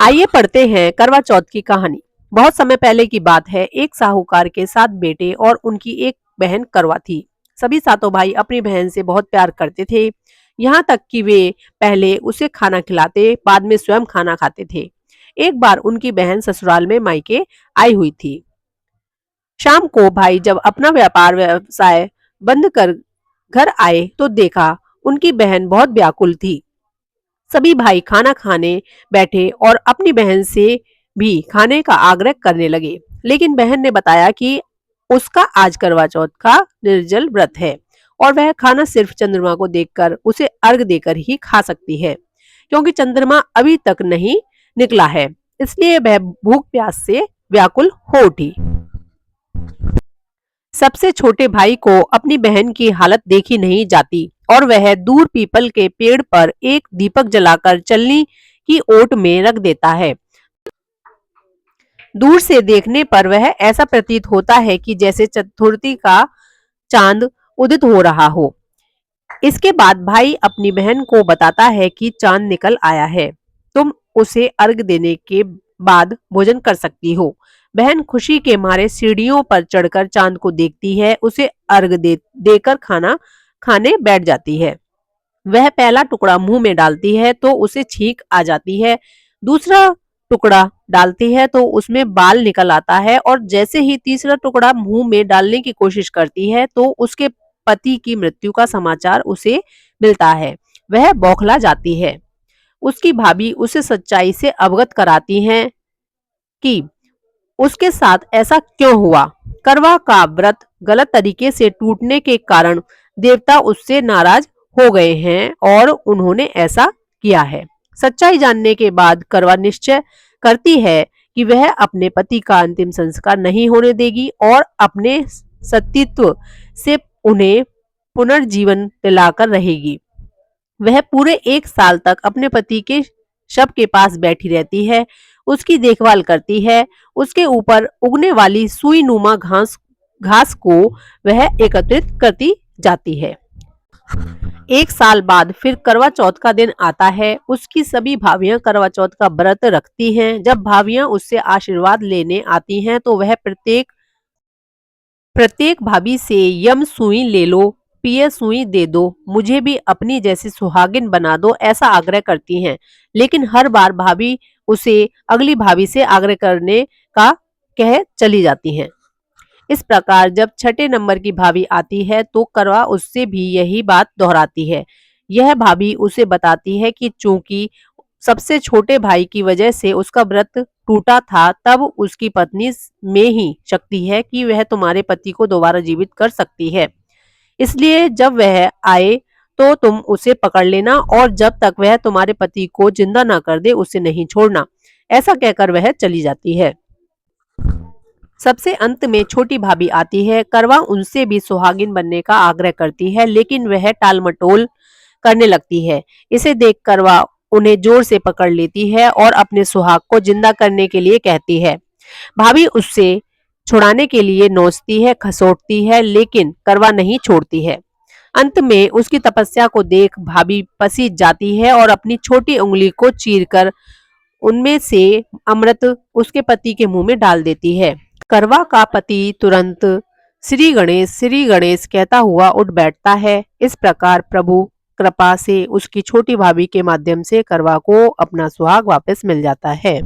आइए पढ़ते हैं करवा चौथ की कहानी। बहुत समय पहले की बात है। एक साहूकार के 7 बेटे और उनकी एक बहन करवा थी। सभी सातों भाई अपनी बहन से बहुत प्यार करते थे, यहाँ तक कि वे पहले उसे खाना खिलाते, बाद में स्वयं खाना खाते थे। एक बार उनकी बहन ससुराल में मायके आई हुई थी। शाम को भाई जब अपना व्यापार व्यवसाय बंद कर घर आए तो देखा उनकी बहन बहुत व्याकुल थी। सभी भाई खाना खाने बैठे और अपनी बहन से भी खाने का आग्रह करने लगे, लेकिन बहन ने बताया कि उसका आज करवा चौथ का निर्जल व्रत है और वह खाना सिर्फ चंद्रमा को देखकर, उसे अर्घ देकर ही खा सकती है, क्योंकि चंद्रमा अभी तक नहीं निकला है। इसलिए वह भूख प्यास से व्याकुल हो उठी। सबसे छोटे भाई को अपनी बहन की हालत देखी नहीं जाती और वह दूर पीपल के पेड़ पर एक दीपक जलाकर चलनी की ओट में रख देता है। दूर से देखने पर वह ऐसा प्रतीत होता है कि जैसे चतुर्थी का चांद उदित हो रहा हो। इसके बाद भाई अपनी बहन को बताता है कि चांद निकल आया है, तुम उसे अर्घ देने के बाद भोजन कर सकती हो। बहन खुशी के मारे सीढ़ियों पर चढ़कर चांद को देखती है, उसे अर्घ देकर खाना खाने बैठ जाती है। वह पहला टुकड़ा मुंह में डालती है तो उसे छींक आ जाती है, दूसरा टुकड़ा डालती है तो उसमें बाल निकल आता है और जैसे ही तीसरा टुकड़ा मुंह में डालने की कोशिश करती है तो उसके पति की मृत्यु का समाचार उसे मिलता है। वह बौखला जाती है। उसकी भाभी उसे सच्चाई से अवगत कराती हैं कि उसके साथ ऐसा क्यों हुआ। करवा का व्रत गलत तरीके से टूटने के कारण देवता उससे नाराज हो गए हैं और उन्होंने ऐसा किया है। सच्चाई जानने के बाद करवा निश्चय करती है कि वह अपने पति का अंतिम संस्कार नहीं होने देगी और अपने सतीत्व से उन्हें पुनर्जीवन दिलाकर रहेगी। वह पूरे 1 साल तक अपने पति के शव के पास बैठी रहती है, उसकी देखभाल करती है, उसके ऊपर उगने वाली सुई नुमा घास को वह एकत्रित करती जाती है। 1 साल बाद फिर करवा चौथ का दिन आता है। उसकी सभी भाभियां करवा चौथ का व्रत रखती हैं। जब भाभियां उससे आशीर्वाद लेने आती हैं तो वह प्रत्येक भाभी से यम सुई ले लो, पिय सुई दे दो, मुझे भी अपनी जैसी सुहागिन बना दो, ऐसा आग्रह करती हैं। लेकिन हर बार भाभी उसे अगली भाभी से आग्रह करने का कह चली जाती हैं। इस प्रकार जब छठे नंबर की भाभी आती है तो करवा उससे भी यही बात दोहराती है। यह भाभी उसे बताती है कि चूंकि सबसे छोटे भाई की वजह से उसका व्रत टूटा था, तब उसकी पत्नी में ही शक्ति है कि वह तुम्हारे पति को दोबारा जीवित कर सकती है। इसलिए जब वह आए तो तुम उसे पकड़ लेना और जब तक वह तुम्हारे पति को जिंदा ना कर दे उसे नहीं छोड़ना। ऐसा कहकर वह चली जाती है। सबसे अंत में छोटी भाभी आती है। करवा उनसे भी सुहागिन बनने का आग्रह करती है, लेकिन वह टालमटोल करने लगती है। इसे देख करवा उन्हें जोर से पकड़ लेती है और अपने सुहाग को जिंदा करने के लिए कहती है। भाभी उससे छुड़ाने के लिए नोचती है, खसोटती है, लेकिन करवा नहीं छोड़ती है। अंत में उसकी तपस्या को देख भाभी पसीज जाती है और अपनी छोटी उंगली को चीरकर उनमें से अमृत उसके पति के मुंह में डाल देती है। करवा का पति तुरंत श्री गणेश कहता हुआ उठ बैठता है। इस प्रकार प्रभु कृपा से उसकी छोटी भाभी के माध्यम से करवा को अपना सुहाग वापस मिल जाता है।